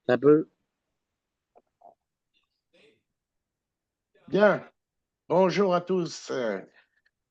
Ça peut. Bien, bonjour à tous.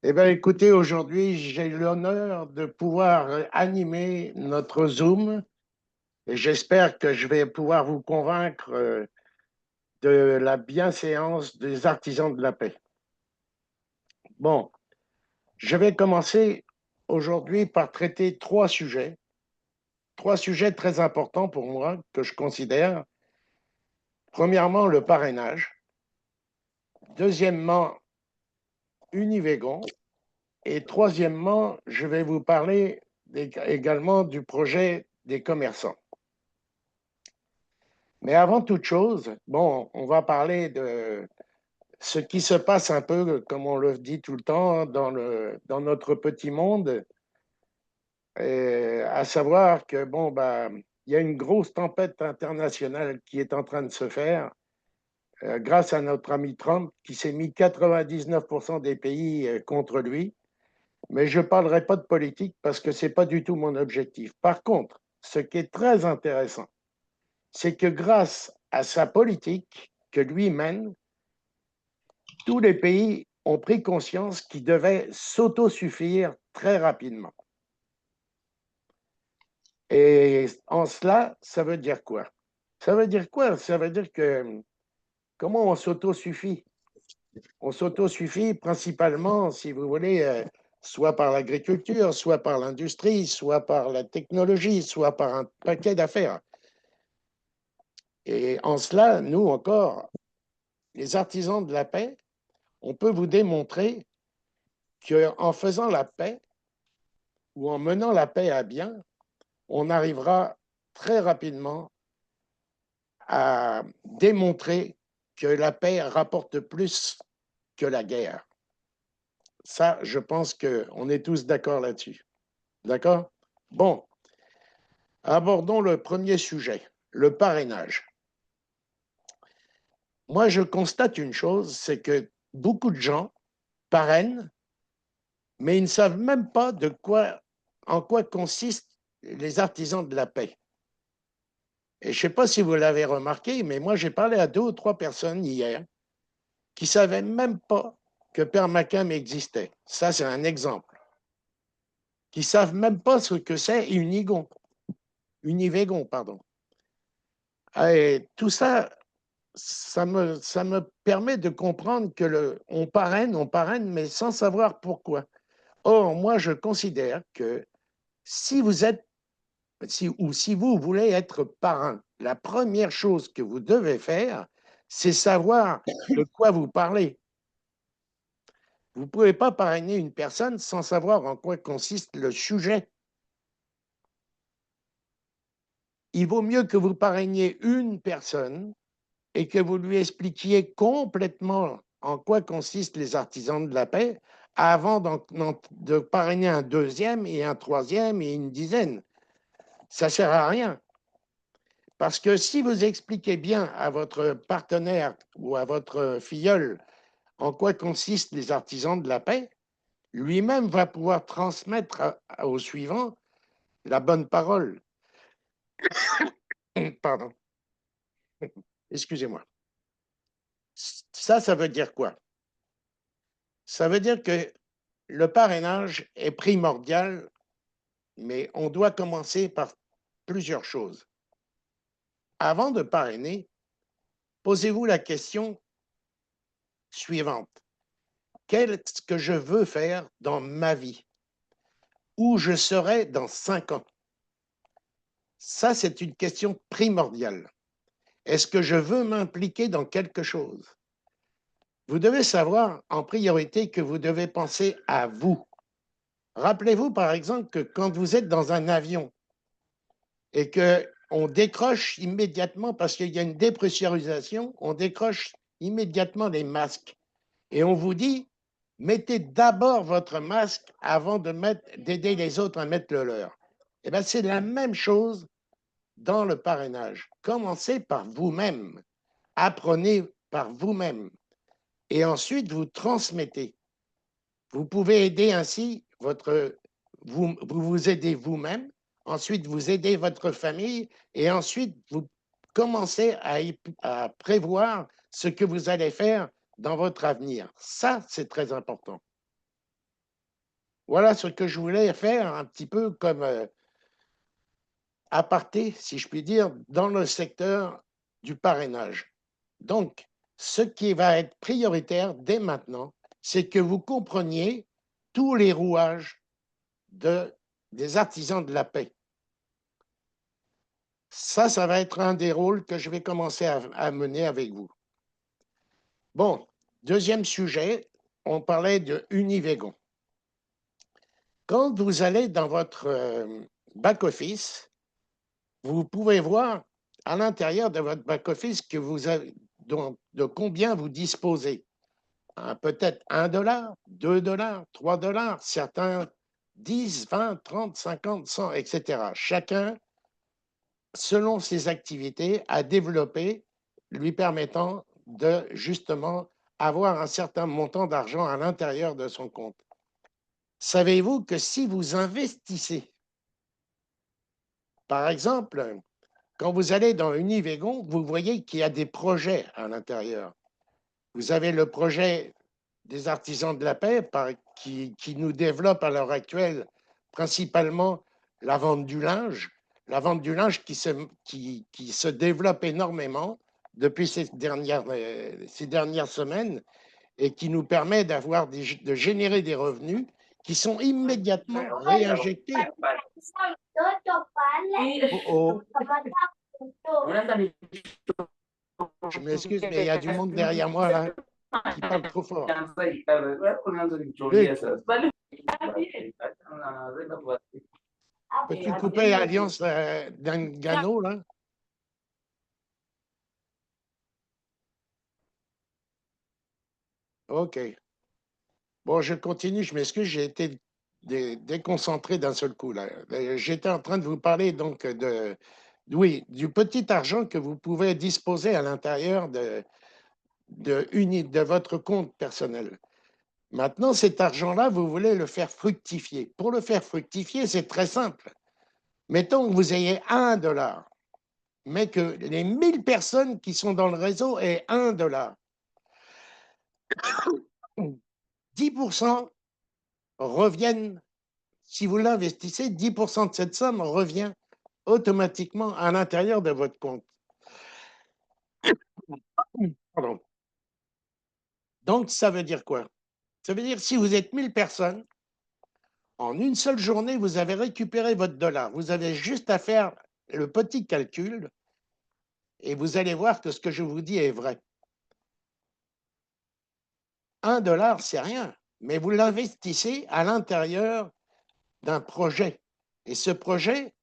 Eh bien, écoutez, aujourd'hui, j'ai l'honneur de pouvoir animer notre Zoom et j'espère que je vais pouvoir vous convaincre de la bienséance des artisans de la paix. Bon, je vais commencer aujourd'hui par traiter trois sujets très importants pour moi que je considère. Premièrement, le parrainage. Deuxièmement, Univegon. Et troisièmement, je vais vous parler également du projet des commerçants. Mais avant toute chose, bon, on va parler de ce qui se passe un peu, comme on le dit tout le temps, dans notre petit monde, à savoir que, bon, bah, il y a une grosse tempête internationale qui est en train de se faire grâce à notre ami Trump qui s'est mis 99% des pays contre lui. Mais je ne parlerai pas de politique parce que ce n'est pas du tout mon objectif. Par contre, ce qui est très intéressant, c'est que grâce à sa politique que lui mène, tous les pays ont pris conscience qu'ils devaient s'autosuffire très rapidement. Et en cela, ça veut dire quoi? Ça veut dire quoi? Ça veut dire que comment on s'autosuffit? On s'autosuffit principalement, si vous voulez, soit par l'agriculture, soit par l'industrie, soit par la technologie, soit par un paquet d'affaires. Et en cela, nous encore, les artisans de la paix, on peut vous démontrer qu'en faisant la paix ou en menant la paix à bien, on arrivera très rapidement à démontrer que la paix rapporte plus que la guerre. Ça, je pense qu'on est tous d'accord là-dessus. D'accord? Bon, abordons le premier sujet, le parrainage. Moi, je constate une chose, c'est que beaucoup de gens parrainent, mais ils ne savent même pas en quoi consistent les artisans de la paix. Et je ne sais pas si vous l'avez remarqué, mais moi, j'ai parlé à deux ou trois personnes hier qui ne savaient même pas que Père Macam existait. Ça, c'est un exemple. Qui ne savent même pas ce que c'est Univegon, pardon. Et tout ça, ça me permet de comprendre que on parraine, mais sans savoir pourquoi. Or, moi, je considère que si vous êtes, si vous voulez être parrain, la première chose que vous devez faire, c'est savoir de quoi vous parlez. Vous ne pouvez pas parrainer une personne sans savoir en quoi consiste le sujet. Il vaut mieux que vous parrainiez une personne et que vous lui expliquiez complètement en quoi consistent les artisans de la paix avant de parrainer un deuxième et un troisième et une dizaine. Ça ne sert à rien. Parce que si vous expliquez bien à votre partenaire ou à votre filleul en quoi consistent les artisans de la paix, lui-même va pouvoir transmettre au suivant la bonne parole. Pardon, excusez-moi. Ça veut dire quoi? Ça veut dire que le parrainage est primordial, mais on doit commencer par plusieurs choses. Avant de parrainer, posez-vous la question suivante. Qu'est-ce que je veux faire dans ma vie? Où je serai dans 5 ans? Ça, c'est une question primordiale. Est-ce que je veux m'impliquer dans quelque chose? Vous devez savoir en priorité que vous devez penser à vous. Rappelez-vous, par exemple, que quand vous êtes dans un avion et qu'on décroche immédiatement, parce qu'il y a une dépressurisation, on décroche immédiatement les masques. Et on vous dit, mettez d'abord votre masque avant d'aider les autres à mettre le leur. Eh bien, c'est la même chose dans le parrainage. Commencez par vous-même. Apprenez par vous-même. Et ensuite, vous transmettez. Vous pouvez aider ainsi vous aidez vous-même, ensuite vous aidez votre famille et ensuite vous commencer à prévoir ce que vous allez faire dans votre avenir. Ça, c'est très important. Voilà ce que je voulais faire un petit peu comme aparté, si je puis dire, dans le secteur du parrainage. Donc, ce qui va être prioritaire dès maintenant, c'est que vous compreniez tous les rouages des artisans de la paix. Ça va être un des rôles que je vais commencer à mener avec vous. Bon, deuxième sujet, on parlait de Univegon. Quand vous allez dans votre back-office, vous pouvez voir à l'intérieur de votre back-office que vous avez, de combien vous disposez. Peut-être $1, $2, $3, certains 10, 20, 30, 50, 100, etc. Chacun, selon ses activités, à développer, lui permettant de justement avoir un certain montant d'argent à l'intérieur de son compte. Savez-vous que si vous investissez, par exemple, quand vous allez dans Univegon, vous voyez qu'il y a des projets à l'intérieur. Vous avez le projet des artisans de la paix qui nous développe à l'heure actuelle principalement la vente du linge qui se développe énormément depuis ces dernières semaines et qui nous permet de générer des revenus qui sont immédiatement réinjectés. Oh, oh, je m'excuse, mais il y a du monde derrière moi là qui parle trop fort. Luc, peux-tu couper l'alliance d'un Gano là? OK. Bon, je continue, je m'excuse, j'ai été déconcentré d'un seul coup là. J'étais en train de vous parler donc oui, du petit argent que vous pouvez disposer à l'intérieur de votre compte personnel. Maintenant, cet argent-là, vous voulez le faire fructifier. Pour le faire fructifier, c'est très simple. Mettons que vous ayez $1, mais que les 1000 personnes qui sont dans le réseau aient $1. 10% reviennent, si vous l'investissez, 10% de cette somme revient automatiquement à l'intérieur de votre compte. Pardon. Donc, ça veut dire quoi? Ça veut dire si vous êtes 1000 personnes, en une seule journée, vous avez récupéré votre dollar. Vous avez juste à faire le petit calcul et vous allez voir que ce que je vous dis est vrai. $1, c'est rien, mais vous l'investissez à l'intérieur d'un projet. Et ce projet,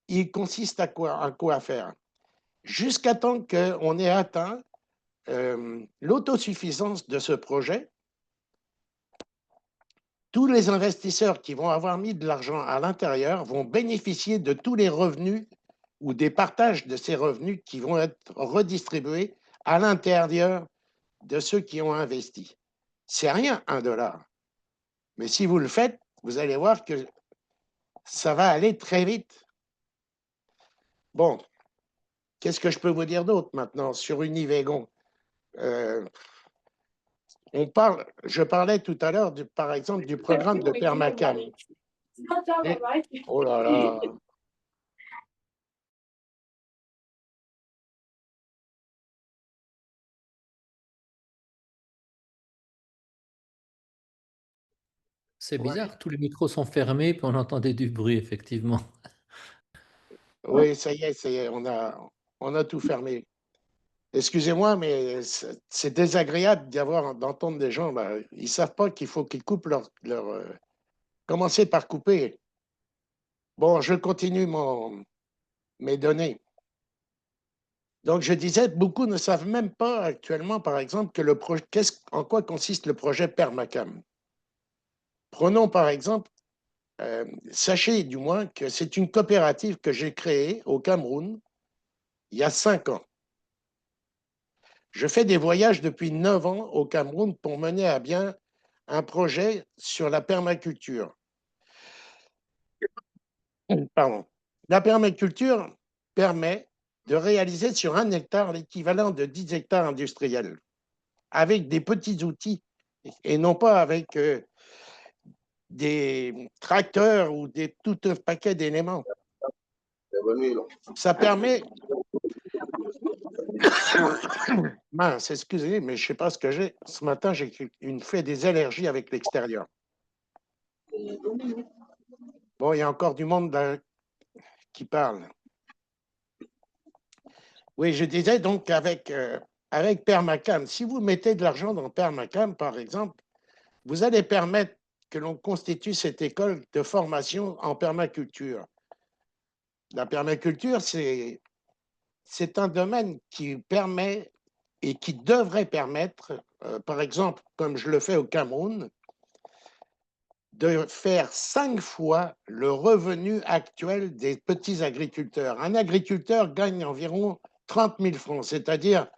il consiste à quoi faire? Jusqu'à temps qu'on ait atteint l'autosuffisance de ce projet, tous les investisseurs qui vont avoir mis de l'argent à l'intérieur vont bénéficier de tous les revenus ou des partages de ces revenus qui vont être redistribués à l'intérieur de ceux qui ont investi. C'est rien, $1. Mais si vous le faites, vous allez voir que ça va aller très vite. Bon, qu'est-ce que je peux vous dire d'autre maintenant sur Univegon? Je parlais tout à l'heure, par exemple, du programme de Permacam. Oh là là, C'est ouais. bizarre, tous les micros sont fermés, puis on entendait du bruit, effectivement. Oui, ça y est, on a tout fermé. Excusez-moi, mais c'est désagréable d'entendre des gens là. Ils savent pas qu'il faut qu'ils coupent commencer par couper. Bon, je continue mes données. Donc, je disais, beaucoup ne savent même pas actuellement, par exemple, en quoi consiste le projet Permacam. Prenons par exemple, sachez du moins que c'est une coopérative que j'ai créée au Cameroun il y a 5 ans. Je fais des voyages depuis 9 ans au Cameroun pour mener à bien un projet sur la permaculture. Pardon. La permaculture permet de réaliser sur 1 hectare l'équivalent de 10 hectares industriels, avec des petits outils et non pas avec des tracteurs ou tout un paquet d'éléments. Ça permet, mince, excusez, mais je ne sais pas ce que j'ai. Ce matin, j'ai fait des allergies avec l'extérieur. Bon, il y a encore du monde qui parle. Oui, je disais donc avec Permacam, si vous mettez de l'argent dans Permacam, par exemple, vous allez permettre que l'on constitue cette école de formation en permaculture. La permaculture, c'est un domaine qui permet et qui devrait permettre, par exemple, comme je le fais au Cameroun, de faire 5 fois le revenu actuel des petits agriculteurs. Un agriculteur gagne environ 30 000 francs, c'est-à-dire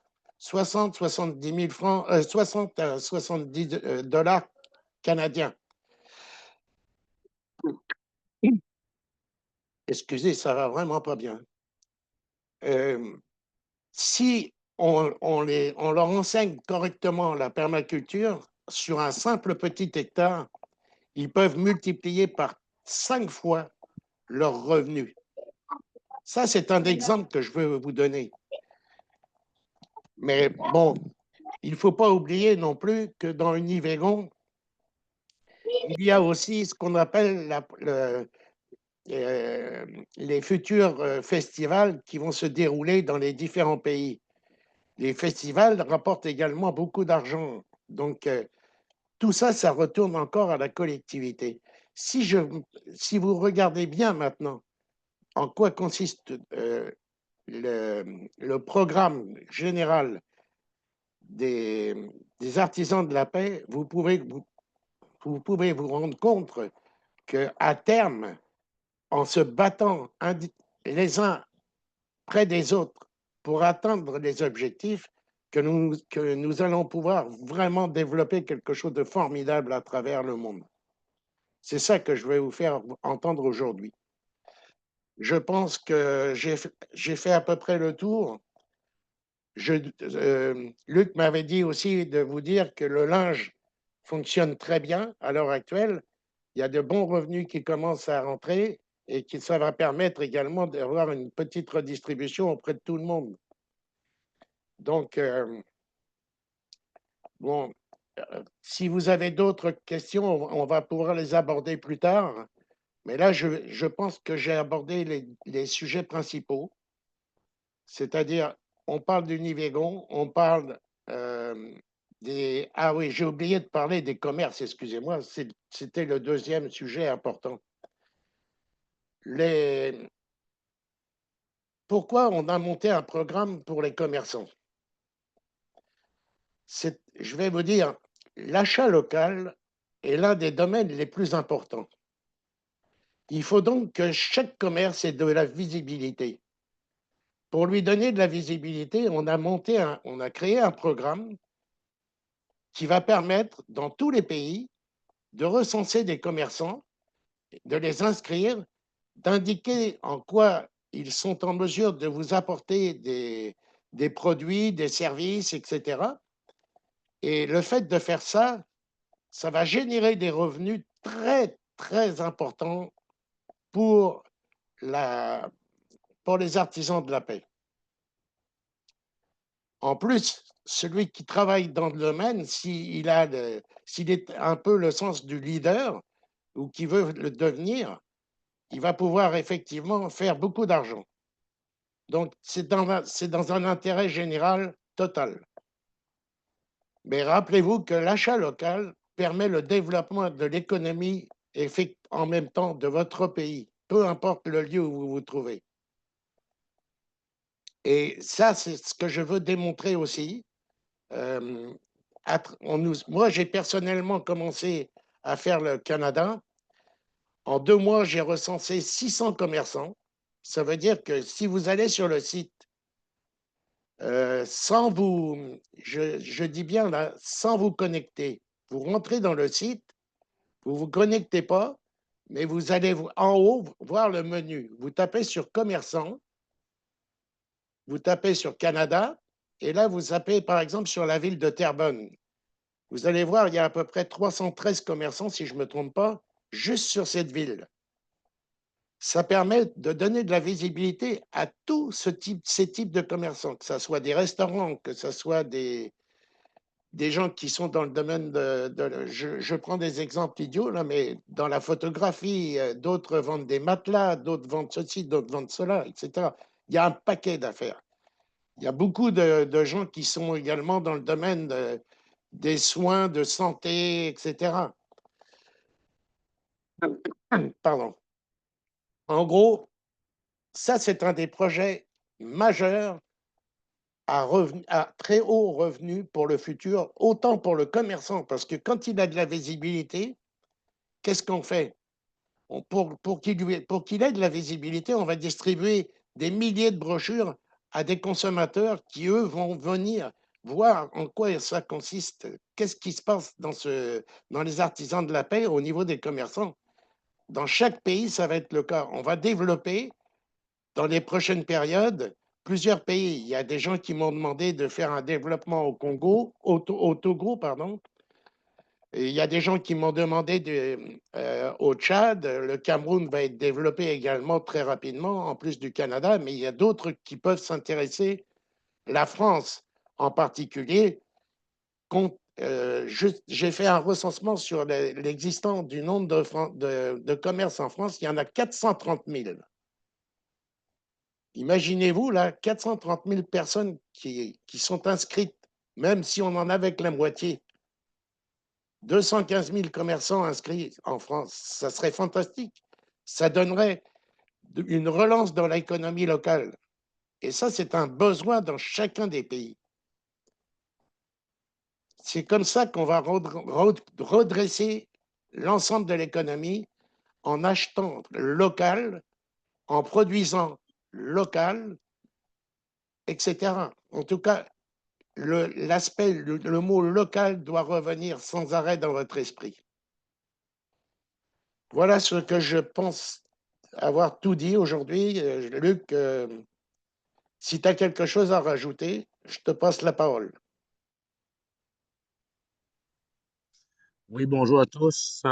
60-70 000 francs, 60 à 70 dollars canadiens. Excusez, ça va vraiment pas bien. Si on leur enseigne correctement la permaculture, sur un simple petit hectare, ils peuvent multiplier par 5 fois leurs revenus. Ça, c'est un exemple que je veux vous donner. Mais bon, il ne faut pas oublier non plus que dans Univégon, il y a aussi ce qu'on appelle les futurs festivals qui vont se dérouler dans les différents pays. Les festivals rapportent également beaucoup d'argent. Donc, tout ça, ça retourne encore à la collectivité. Si vous regardez bien maintenant en quoi consiste le programme général des, des artisans de la paix, vous pouvez vous rendre compte qu'à terme, en se battant les uns près des autres pour atteindre les objectifs, que nous allons pouvoir vraiment développer quelque chose de formidable à travers le monde. C'est ça que je vais vous faire entendre aujourd'hui. Je pense que j'ai fait à peu près le tour. Luc m'avait dit aussi de vous dire que le linge fonctionne très bien à l'heure actuelle. Il y a de bons revenus qui commencent à rentrer et que ça va permettre également d'avoir une petite redistribution auprès de tout le monde. Donc, bon, si vous avez d'autres questions, on va pouvoir les aborder plus tard. Mais là, je pense que j'ai abordé les sujets principaux. C'est-à-dire, on parle du Nivégon, on parle des... Ah oui, j'ai oublié de parler des commerces, excusez-moi, c'était le deuxième sujet important. Les... Pourquoi on a monté un programme pour les commerçants? Je vais vous dire, l'achat local est l'un des domaines les plus importants. Il faut donc que chaque commerce ait de la visibilité. Pour lui donner de la visibilité, on a créé un programme qui va permettre, dans tous les pays, de recenser des commerçants, de les inscrire, d'indiquer en quoi ils sont en mesure de vous apporter des produits, des services, etc. Et le fait de faire ça, ça va générer des revenus très, très importants pour, pour les artisans de la paix. En plus, celui qui travaille dans le domaine, s'il est un peu le sens du leader ou qui veut le devenir, il va pouvoir effectivement faire beaucoup d'argent. Donc, c'est dans un intérêt général total. Mais rappelez-vous que l'achat local permet le développement de l'économie et fait en même temps de votre pays, peu importe le lieu où vous vous trouvez. Et ça, c'est ce que je veux démontrer aussi. Moi, j'ai personnellement commencé à faire le Canada. En 2 mois, j'ai recensé 600 commerçants. Ça veut dire que si vous allez sur le site, sans vous, je dis bien là, sans vous connecter, vous rentrez dans le site, vous ne vous connectez pas, mais vous allez en haut voir le menu. Vous tapez sur commerçant vous tapez sur Canada, et là, vous tapez par exemple sur la ville de Terrebonne. Vous allez voir, il y a à peu près 313 commerçants, si je ne me trompe pas, juste sur cette ville. Ça permet de donner de la visibilité à tous ces types de commerçants, que ce soit des restaurants, que ce soit des gens qui sont dans le domaine je prends des exemples idiots, là, mais dans la photographie, d'autres vendent des matelas, d'autres vendent ceci, d'autres vendent cela, etc. Il y a un paquet d'affaires. Il y a beaucoup de gens qui sont également dans le domaine des soins de santé, etc. Pardon. En gros, ça, c'est un des projets majeurs à très haut revenu pour le futur, autant pour le commerçant, parce que quand il a de la visibilité, qu'est-ce qu'on fait? Pour qu'il ait de la visibilité, on va distribuer des milliers de brochures à des consommateurs qui, eux, vont venir voir en quoi ça consiste, qu'est-ce qui se passe dans les artisans de la paix au niveau des commerçants. Dans chaque pays, ça va être le cas. On va développer dans les prochaines périodes plusieurs pays. Il y a des gens qui m'ont demandé de faire un développement au Congo, au Togo, pardon. Et il y a des gens qui m'ont demandé au Tchad. Le Cameroun va être développé également très rapidement, en plus du Canada, mais il y a d'autres qui peuvent s'intéresser. La France, en particulier, j'ai fait un recensement sur l'existence du nombre de commerces en France. Il y en a 430 000. Imaginez-vous, là, 430 000 personnes qui sont inscrites, même si on en avait que la moitié. 215 000 commerçants inscrits en France, ça serait fantastique. Ça donnerait une relance dans l'économie locale. Et ça, c'est un besoin dans chacun des pays. C'est comme ça qu'on va redresser l'ensemble de l'économie en achetant local, en produisant local, etc. En tout cas, le mot local doit revenir sans arrêt dans votre esprit. Voilà ce que je pense avoir tout dit aujourd'hui. Luc, si tu as quelque chose à rajouter, je te passe la parole. Oui, bonjour à tous.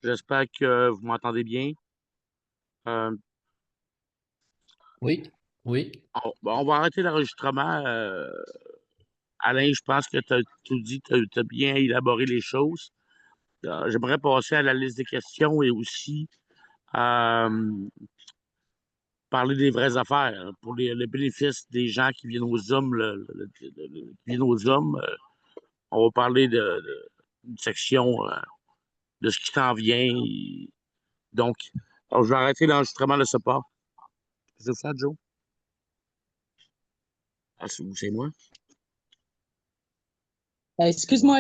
J'espère que vous m'entendez bien. Euh, Oui, oui. on va arrêter l'enregistrement. Alain, je pense que tu as tout dit, tu as bien élaboré les choses. J'aimerais passer à la liste des questions et aussi parler des vraies affaires pour le bénéfice des gens qui viennent aux hommes. Qui viennent aux hommes, on va parler d'une section de ce qui s'en vient. Donc, alors, je vais arrêter l'enregistrement de ce pas. C'est ça, Joe? Ah, c'est moi? Excuse-moi,